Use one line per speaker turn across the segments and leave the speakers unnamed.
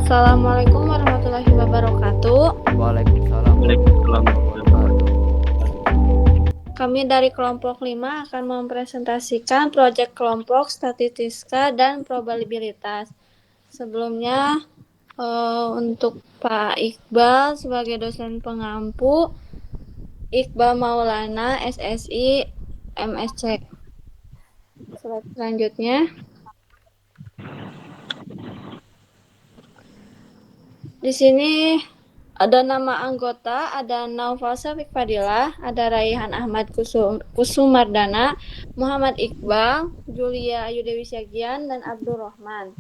Assalamualaikum warahmatullahi wabarakatuh.
Waalaikumsalam warahmatullahi wabarakatuh.
Kami dari kelompok 5 akan mempresentasikan proyek kelompok statistika dan probabilitas. Sebelumnya untuk Pak Iqbal sebagai dosen pengampu, Iqbal Maulana SSI MSC. Selanjutnya, di sini ada nama anggota, ada Naufal Syafiq Fadilah, ada Raihan Ahmad Kusumardana, Muhammad Iqbal, Julia Ayu Dewi Syagian, dan Abdul Rahman.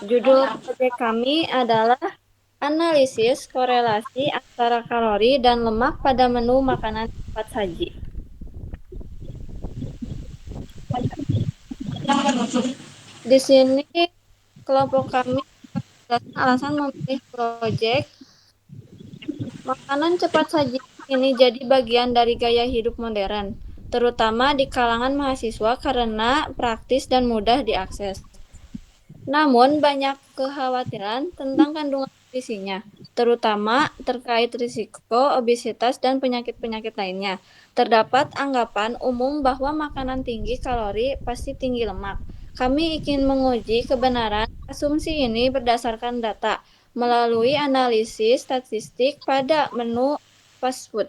Judul proyek kami adalah analisis korelasi antara kalori dan lemak pada menu makanan cepat saji. Di sini kelompok kami alasan memilih proyek makanan cepat saji ini jadi bagian dari gaya hidup modern, terutama di kalangan mahasiswa karena praktis dan mudah diakses. Namun banyak kekhawatiran tentang kandungan gizinya, terutama terkait risiko obesitas dan penyakit-penyakit lainnya. Terdapat anggapan umum bahwa makanan tinggi kalori pasti tinggi lemak. Kami ingin menguji kebenaran asumsi ini berdasarkan data melalui analisis statistik pada menu fast food.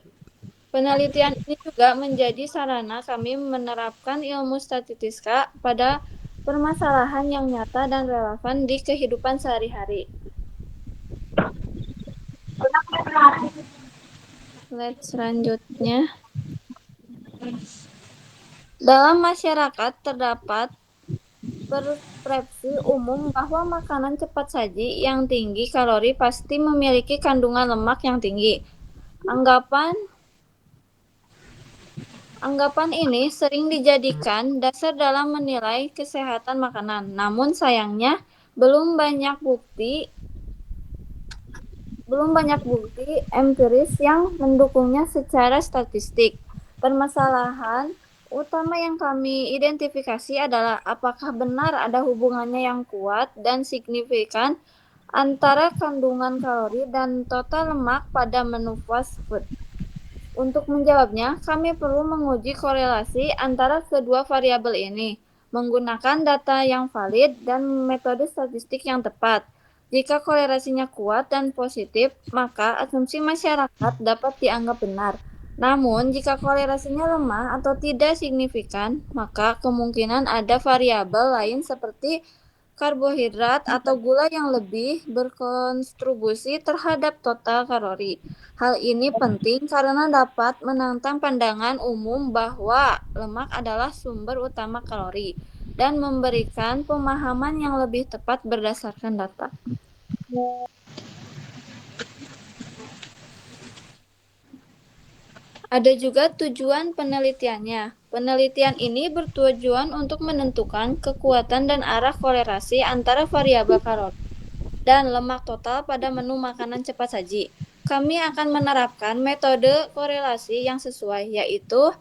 Penelitian ini juga menjadi sarana kami menerapkan ilmu statistika pada permasalahan yang nyata dan relevan di kehidupan sehari-hari. Slide selanjutnya. Dalam masyarakat terdapat persepsi umum bahwa makanan cepat saji yang tinggi kalori pasti memiliki kandungan lemak yang tinggi. Anggapan ini sering dijadikan dasar dalam menilai kesehatan makanan. Namun sayangnya belum banyak bukti empiris yang mendukungnya secara statistik. Permasalahan utama yang kami identifikasi adalah apakah benar ada hubungannya yang kuat dan signifikan antara kandungan kalori dan total lemak pada menu fast food. Untuk menjawabnya, kami perlu menguji korelasi antara kedua variabel ini menggunakan data yang valid dan metode statistik yang tepat. Jika korelasinya kuat dan positif, maka asumsi masyarakat dapat dianggap benar. Namun, jika korelasinya lemah atau tidak signifikan, maka kemungkinan ada variabel lain seperti karbohidrat atau gula yang lebih berkontribusi terhadap total kalori. Hal ini penting karena dapat menantang pandangan umum bahwa lemak adalah sumber utama kalori dan memberikan pemahaman yang lebih tepat berdasarkan data. Ada juga tujuan penelitiannya. Penelitian ini bertujuan untuk menentukan kekuatan dan arah korelasi antara variabel kalori dan lemak total pada menu makanan cepat saji. Kami akan menerapkan metode korelasi yang sesuai, yaitu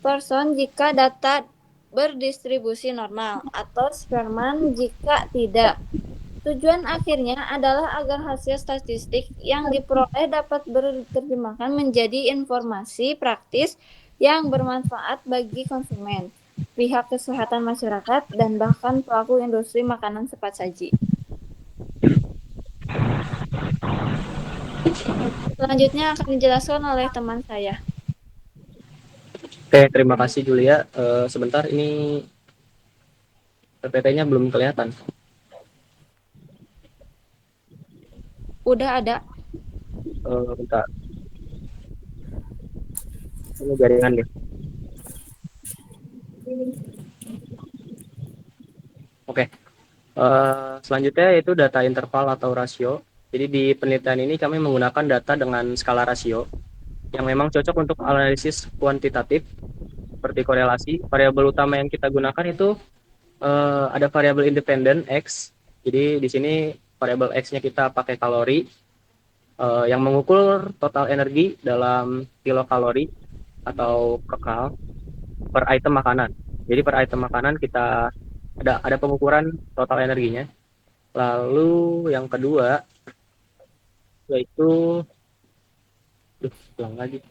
Person jika data berdistribusi normal atau Spearman jika tidak. Tujuan akhirnya adalah agar hasil statistik yang diperoleh dapat diterjemahkan menjadi informasi praktis yang bermanfaat bagi konsumen, pihak kesehatan masyarakat, dan bahkan pelaku industri makanan cepat saji. Selanjutnya akan dijelaskan oleh teman saya.
Oke, terima kasih Julia. Sebentar, ini PPT-nya belum kelihatan.
Udah ada.
Bentar. Ini jaringan deh. Oke. Selanjutnya itu data interval atau rasio. Jadi di penelitian ini kami menggunakan data dengan skala rasio yang memang cocok untuk analisis kuantitatif seperti korelasi. Variabel utama yang kita gunakan itu ada variabel independen X. Jadi di sini variabel X-nya kita pakai kalori yang mengukur total energi dalam kilokalori atau kekal per item makanan. Jadi per item makanan kita Ada pengukuran total energinya. Lalu yang kedua yaitu, ulang lagi.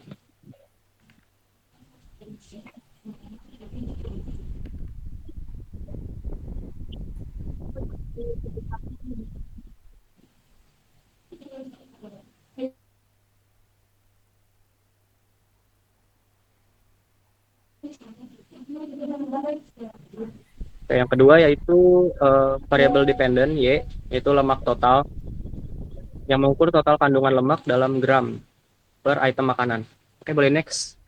Yang kedua yaitu variable dependent Y, yaitu lemak total yang mengukur total kandungan lemak dalam gram per item makanan. Oke, boleh next.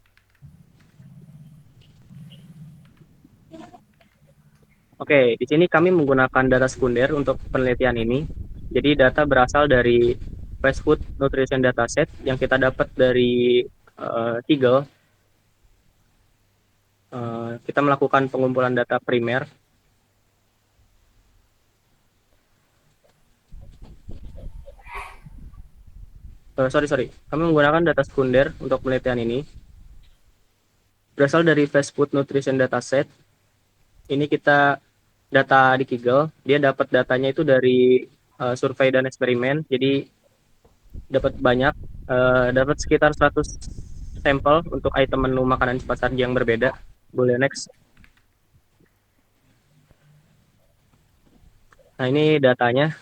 Oke, di sini kami menggunakan data sekunder untuk penelitian ini. Jadi data berasal dari Fast Food Nutrition Dataset yang kita dapat dari Kaggle. Kita melakukan pengumpulan data primer. Sorry, kami menggunakan data sekunder untuk penelitian ini. Berasal dari Fast Food Nutrition Dataset. Ini kita data di Kaggle. Dia dapat datanya itu dari survei dan eksperimen. Jadi dapat banyak, dapat sekitar 100 sampel untuk item menu makanan cepat saji yang berbeda. Boleh next. Nah, ini datanya.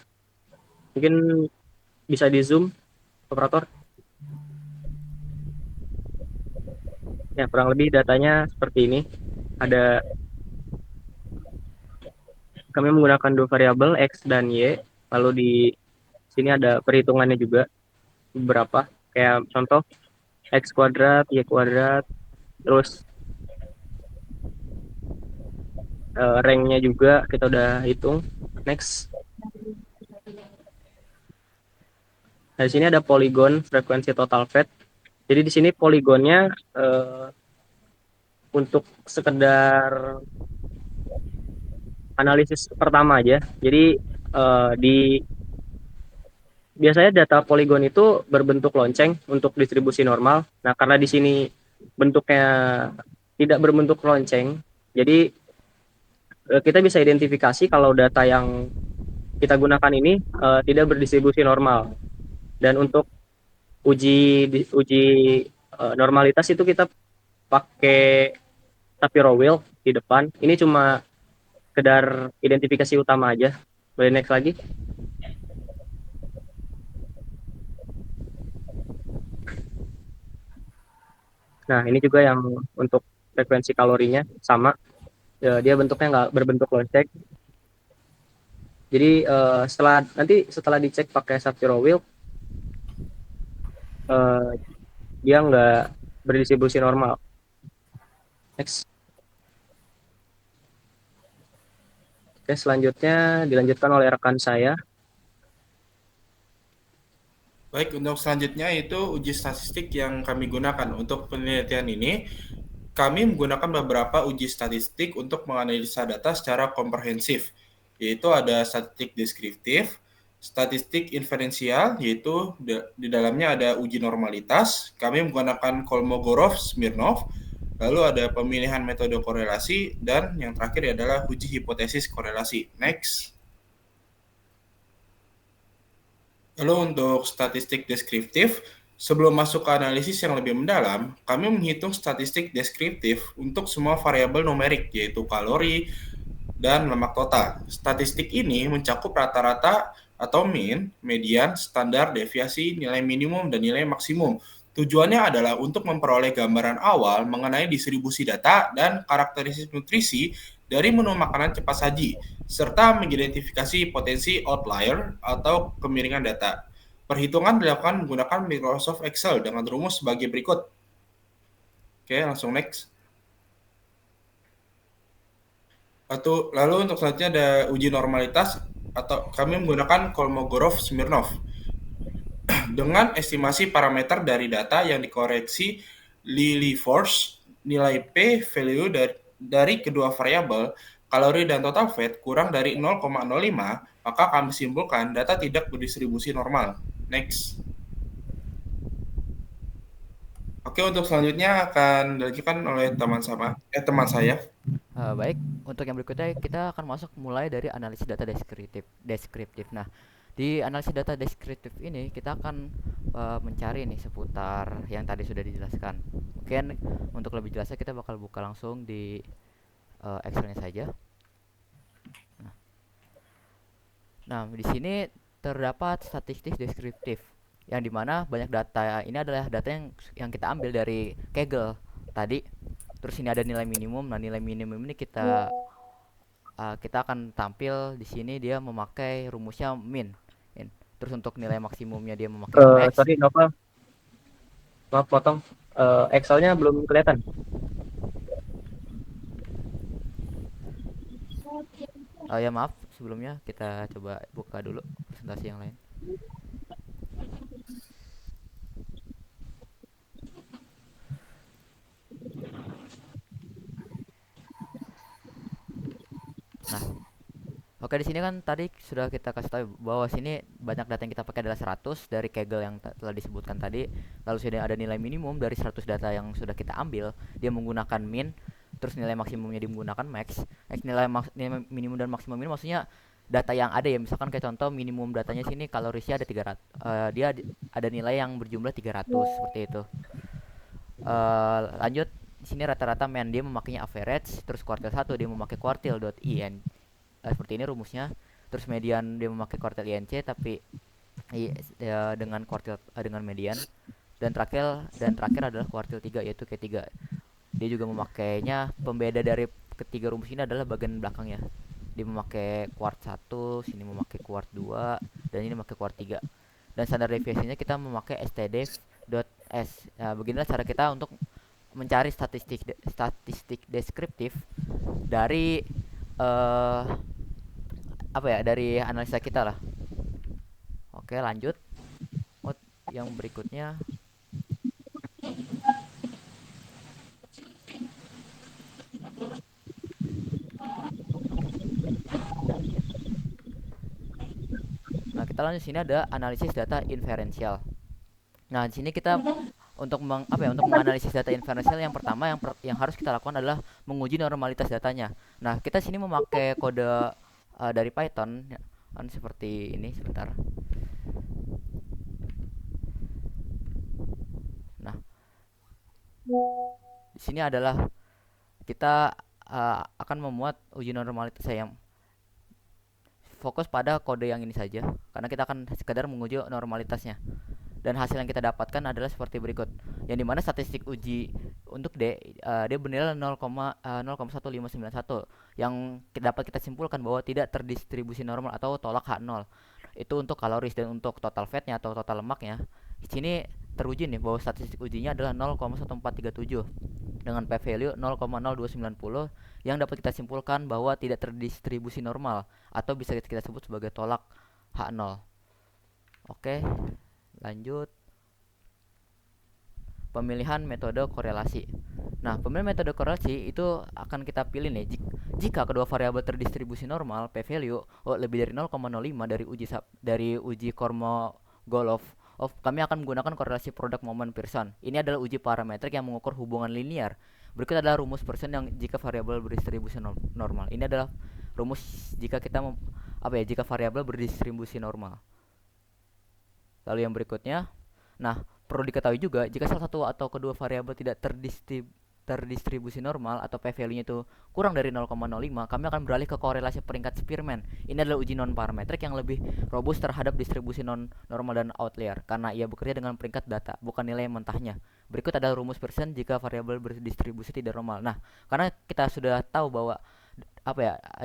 Mungkin bisa di zoom, operator. Ya, kurang lebih datanya seperti ini. Ada Kami menggunakan dua variabel X dan Y. Lalu di sini ada perhitungannya juga beberapa. Kayak contoh X kuadrat, Y kuadrat, terus rank-nya juga kita udah hitung. Next. Nah, di sini ada poligon frekuensi total fat. Jadi di sini poligonnya untuk sekedar analisis pertama aja. Jadi di biasanya data poligon itu berbentuk lonceng untuk distribusi normal. Nah, karena di sini bentuknya tidak berbentuk lonceng, jadi kita bisa identifikasi kalau data yang kita gunakan ini tidak berdistribusi normal. Dan untuk uji normalitas itu kita pakai Shapiro wheel di depan. Ini cuma sekedar identifikasi utama aja. Boleh next lagi. Nah, ini juga yang untuk frekuensi kalorinya sama. Dia bentuknya nggak berbentuk lonceng. Jadi setelah dicek pakai Shapiro wheel, uh, dia nggak berdistribusi normal. Next. Oke, selanjutnya dilanjutkan oleh rekan saya.
Baik, untuk selanjutnya itu uji statistik yang kami gunakan untuk penelitian ini. Kami menggunakan beberapa uji statistik untuk menganalisa data secara komprehensif, yaitu ada statistik deskriptif, statistik inferensial, yaitu di dalamnya ada uji normalitas. Kami menggunakan Kolmogorov-Smirnov, lalu ada pemilihan metode korelasi, dan yang terakhir adalah uji hipotesis korelasi. Next. Lalu untuk statistik deskriptif, sebelum masuk ke analisis yang lebih mendalam, kami menghitung statistik deskriptif untuk semua variabel numerik, yaitu kalori dan lemak total. Statistik ini mencakup rata-rata atau mean, median, standar, deviasi, nilai minimum, dan nilai maksimum. Tujuannya adalah untuk memperoleh gambaran awal mengenai distribusi data dan karakteristik nutrisi dari menu makanan cepat saji, serta mengidentifikasi potensi outlier atau kemiringan data. Perhitungan dilakukan menggunakan Microsoft Excel dengan rumus sebagai berikut. Oke, langsung next. Lalu untuk selanjutnya ada uji normalitas atau kami menggunakan Kolmogorov-Smirnov dengan estimasi parameter dari data yang dikoreksi Lilliefors, nilai P value dari kedua variabel kalori dan total fat kurang dari 0,05, maka kami simpulkan data tidak berdistribusi normal. Next. Oke, untuk selanjutnya akan dilanjutkan oleh teman saya.
Baik, untuk yang berikutnya kita akan masuk mulai dari analisis data deskriptif. Nah, di analisis data deskriptif ini kita akan mencari nih seputar yang tadi sudah dijelaskan. Mungkin untuk lebih jelasnya kita bakal buka langsung di Excelnya saja. Nah, di sini terdapat statistik deskriptif yang dimana banyak data ini adalah data yang kita ambil dari Kaggle tadi. Terus ini ada nilai minimum. Nah, nilai minimum ini kita akan tampil di sini dia memakai rumusnya min. Terus untuk nilai maksimumnya dia memakai max.
Sorry Nova, maaf potong. Excelnya belum kelihatan.
Ya maaf sebelumnya kita coba buka dulu presentasi yang lain. Nah, oke, di sini kan tadi sudah kita kasih tahu bahwa sini banyak data yang kita pakai adalah 100 dari Kaggle yang telah disebutkan tadi. Lalu sudah ada nilai minimum dari 100 data yang sudah kita ambil, dia menggunakan min, terus nilai maksimumnya dia menggunakan max. Nilai minimum dan maksimum ini maksudnya data yang ada ya, misalkan kayak contoh minimum datanya sini kalorisnya ada 300, ada nilai yang berjumlah 300 seperti itu. Lanjut, di sini rata-rata main dia memakainya average, terus kuartil 1 dia memakai kuartil.in. Seperti ini rumusnya. Terus median dia memakai kuartil INC tapi dengan kuartil dengan median, dan terakhir adalah kuartil 3 yaitu Q3. Dia juga memakainya, pembeda dari ketiga rumus ini adalah bagian belakangnya. Dia memakai kuart 1, sini memakai kuart 2, dan ini memakai kuart 3. Dan standar deviasinya kita memakai std.s. Nah, beginilah cara kita untuk mencari statistik deskriptif dari dari analisa kita lah. Oke, lanjut. Yang berikutnya. Nah, kita lanjut, sini ada analisis data inferensial. Nah, di sini kita untuk menganalisis data inferensial, yang pertama yang harus kita lakukan adalah menguji normalitas datanya. Nah, kita sini memakai kode dari Python kan seperti ini, sebentar. Nah, di sini adalah kita akan memuat uji normalitas yang fokus pada kode yang ini saja, karena kita akan sekadar menguji normalitasnya. Dan hasil yang kita dapatkan adalah seperti berikut, yang dimana statistik uji untuk dia bernilai 0,1591, yang dapat kita simpulkan bahwa tidak terdistribusi normal atau tolak H0. Itu untuk kaloris, dan untuk total fatnya atau total lemaknya di sini teruji nih bahwa statistik ujinya adalah 0,1437 dengan p-value 0,0290, yang dapat kita simpulkan bahwa tidak terdistribusi normal atau bisa kita sebut sebagai tolak H0. Oke, lanjut. Pemilihan metode korelasi. Nah, pemilihan metode korelasi itu akan kita pilih nih jika kedua variabel terdistribusi normal p-value lebih dari 0,05 dari uji Kolmogorov, kami akan menggunakan korelasi produk moment Pearson. Ini adalah uji parametrik yang mengukur hubungan linear. Berikut adalah rumus Pearson yang jika variabel berdistribusi normal. Ini adalah rumus jika jika variabel berdistribusi normal. Lalu yang berikutnya, nah perlu diketahui juga jika salah satu atau kedua variabel tidak terdistribusi normal atau p-value-nya itu kurang dari 0,05, kami akan beralih ke korelasi peringkat Spearman. Ini adalah uji non parametrik yang lebih robust terhadap distribusi non normal dan outlier, karena ia bekerja dengan peringkat data, bukan nilai mentahnya. Berikut adalah rumus Pearson jika variabel berdistribusi tidak normal. Nah, karena kita sudah tahu bahwa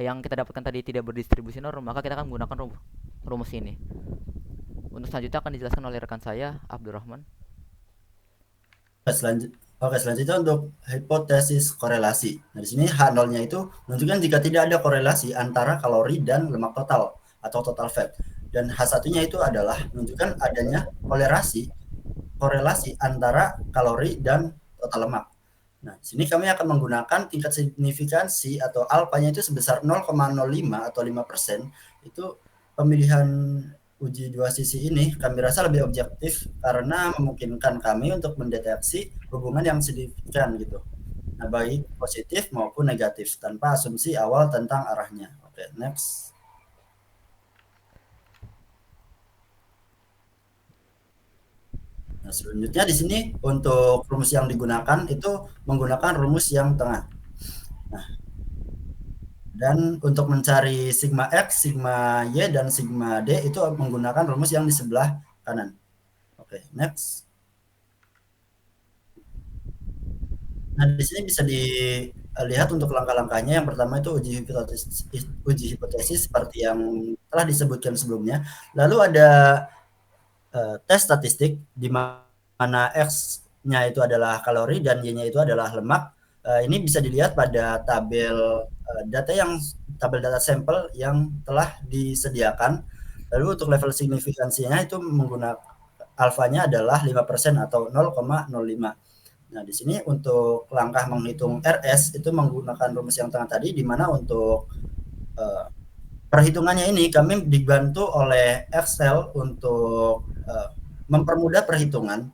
yang kita dapatkan tadi tidak berdistribusi normal, maka kita akan menggunakan rumus ini. Untuk selanjutnya akan dijelaskan oleh rekan saya, Abdurrahman.
Selanjutnya untuk hipotesis korelasi. Nah, di sini H0-nya itu menunjukkan jika tidak ada korelasi antara kalori dan lemak total atau total fat. Dan H1-nya itu adalah menunjukkan adanya korelasi antara kalori dan total lemak. Nah, di sini kami akan menggunakan tingkat signifikansi atau alfanya itu sebesar 0,05 atau 5%. Itu pemilihan uji dua sisi ini kami rasa lebih objektif karena memungkinkan kami untuk mendeteksi hubungan yang signifikan gitu. Nah, baik positif maupun negatif tanpa asumsi awal tentang arahnya. Oke, next. Nah, selanjutnya di sini untuk rumus yang digunakan itu menggunakan rumus yang tengah. Nah, dan untuk mencari sigma X, sigma Y, dan sigma D itu menggunakan rumus yang di sebelah kanan. Oke, next. Nah, di sini bisa dilihat untuk langkah-langkahnya. Yang pertama itu uji hipotesis seperti yang telah disebutkan sebelumnya. Lalu ada tes statistik di mana X-nya itu adalah kalori dan Y-nya itu adalah lemak. Ini bisa dilihat pada tabel data sampel yang telah disediakan. Lalu untuk level signifikansinya itu menggunakan alfanya adalah 5% atau 0,05. Nah, di sini untuk langkah menghitung RS itu menggunakan rumus yang tengah tadi, di mana untuk perhitungannya ini kami dibantu oleh Excel untuk mempermudah perhitungan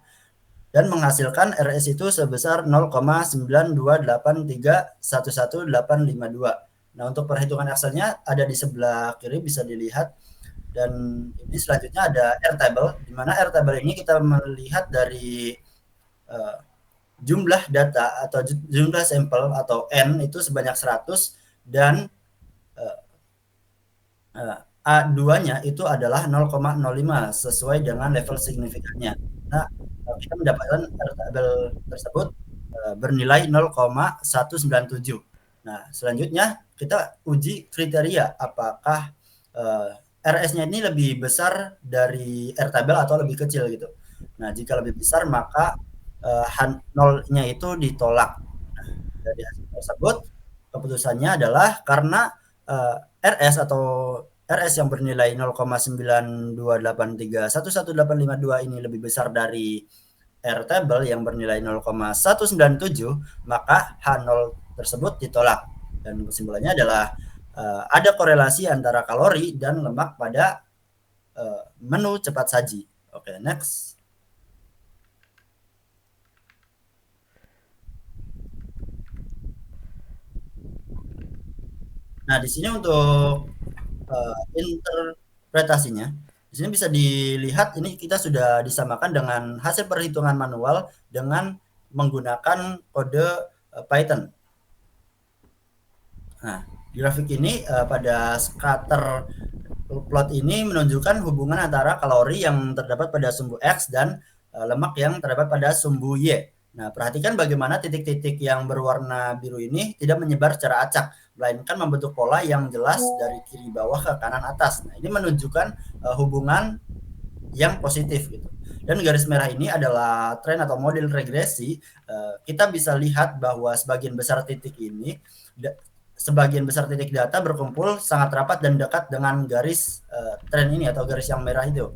dan menghasilkan RS itu sebesar 0,9283111852. Nah, untuk perhitungan Excelnya ada di sebelah kiri, bisa dilihat. Dan ini selanjutnya ada Airtable, di mana Airtable ini kita melihat dari jumlah data atau jumlah sampel atau N itu sebanyak 100 dan A2-nya itu adalah 0,05 sesuai dengan level signifikannya. Nah, kita mendapatkan tabel tersebut bernilai 0,197. Nah, selanjutnya kita uji kriteria apakah RS-nya ini lebih besar dari Airtable atau lebih kecil gitu. Nah, jika lebih besar maka nolnya itu ditolak. Nah, dari hasil tersebut keputusannya adalah karena RS yang bernilai 0,9283111852 ini lebih besar dari Airtable yang bernilai 0,197, maka H0 tersebut ditolak. Dan kesimpulannya adalah ada korelasi antara kalori dan lemak pada menu cepat saji. Oke, next. Nah, di sini untuk interpretasinya, di sini bisa dilihat ini kita sudah disamakan dengan hasil perhitungan manual dengan menggunakan kode Python. Nah, di grafik ini pada scatter plot ini menunjukkan hubungan antara kalori yang terdapat pada sumbu X dan lemak yang terdapat pada sumbu Y. Nah, perhatikan bagaimana titik-titik yang berwarna biru ini tidak menyebar secara acak, melainkan membentuk pola yang jelas dari kiri bawah ke kanan atas. Nah, ini menunjukkan hubungan yang positif gitu. Dan garis merah ini adalah tren atau model regresi. Kita bisa lihat bahwa sebagian besar titik data berkumpul sangat rapat dan dekat dengan garis tren ini atau garis yang merah itu.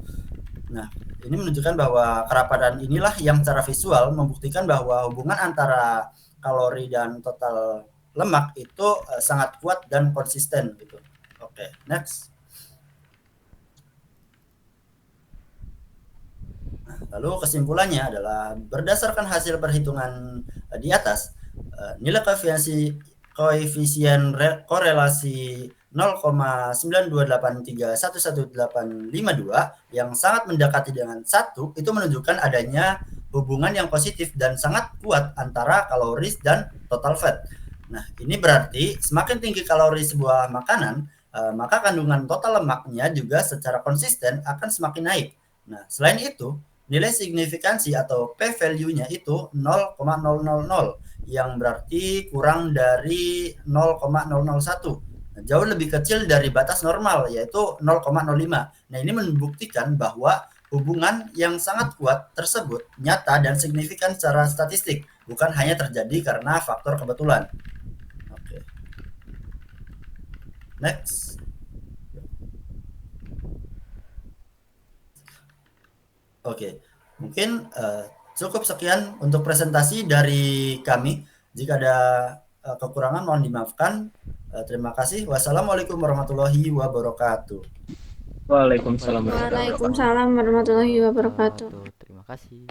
Nah, ini menunjukkan bahwa kerapatan inilah yang secara visual membuktikan bahwa hubungan antara kalori dan total lemak itu sangat kuat dan konsisten gitu. Oke, next. Nah, lalu kesimpulannya adalah berdasarkan hasil perhitungan di atas, nilai koefisien korelasi 0,9283111852 yang sangat mendekati dengan 1 itu menunjukkan adanya hubungan yang positif dan sangat kuat antara kaloris dan total fat. Nah, ini berarti semakin tinggi kalori sebuah makanan, maka kandungan total lemaknya juga secara konsisten akan semakin naik. Nah, selain itu, nilai signifikansi atau p-value-nya itu 0,000 yang berarti kurang dari 0,001. Jauh lebih kecil dari batas normal yaitu 0,05. Nah, ini membuktikan bahwa hubungan yang sangat kuat tersebut nyata dan signifikan secara statistik, bukan hanya terjadi karena faktor kebetulan. Oke. Next. Oke. Mungkin cukup sekian untuk presentasi dari kami. Jika ada kekurangan mohon dimaafkan. Terima kasih. Wassalamualaikum warahmatullahi wabarakatuh.
Waalaikumsalam.
Waalaikumsalam warahmatullahi wabarakatuh.
Terima kasih.